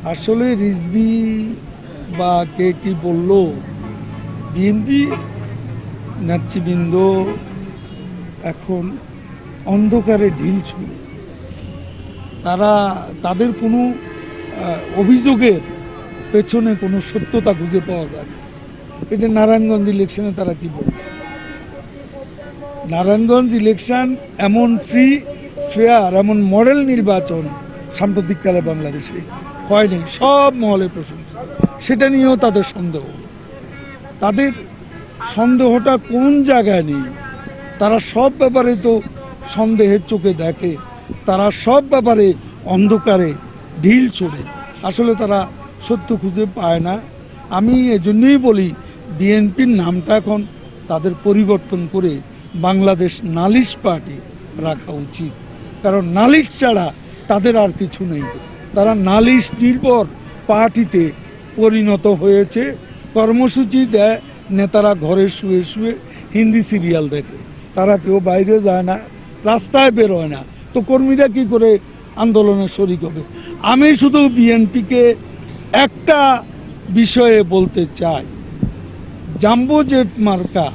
আসলে রিজভী বা কে কি বলল, বিএনপি নেতৃবৃন্দ এখন অন্ধকারে ঢিল ছুঁড়ে, তাদের কোনো অভিযোগের পেছনে কোনো সত্যতা খুঁজে পাওয়া যায় না। এই যে নারায়ণগঞ্জ ইলেকশনে তারা কি বলল, নারায়ণগঞ্জ ইলেকশন এমন ফ্রি ফেয়ার, এমন মডেল নির্বাচন সাম্প্রতিককালে বাংলাদেশে হয়নি, সব মহলে প্রশংসিত। সেটা নিয়েও তাদের সন্দেহ। তাদের সন্দেহটা কোন জায়গায় নেই? তারা সব ব্যাপারে তো সন্দেহের চোখে দেখে, তারা সব ব্যাপারে অন্ধকারে ঢিল ছোড়ে। আসলে তারা সত্য খুঁজে পায় না। আমি এজন্যই বলি বিএনপির নামটা এখন তাদের পরিবর্তন করে বাংলাদেশ নালিশ পার্টি রাখা উচিত। কারণ নালিশ ছাড়া তাদের আর কিছু নেই। তারা নালিশ নির্ভর পার্টিতে পরিণত হয়েছে। কর্মসূচি দেয়, নেতারা ঘরে শুয়ে শুয়ে হিন্দি সিরিয়াল দেখে, তারা কেউ বাইরে যায় না, রাস্তায় বেরোয় না। তো কর্মীরা কি করে আন্দোলনে শরিক হবে? আমি শুধু বিএনপিকে একটা বিষয়ে বলতে চাই, জাম্বো জেট মার্কা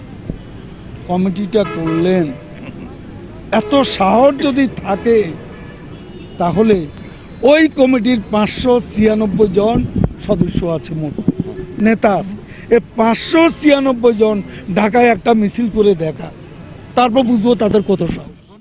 কমিটিটা করলেন, এত সাহস যদি থাকে তাহলে ওই কমিটির 596 জন সদস্য আছে, মোট নেতা আছে। এই 596 জন ঢাকায় একটা মিছিল করে দেখা, তারপর বুঝবো তাদের কত সাহস।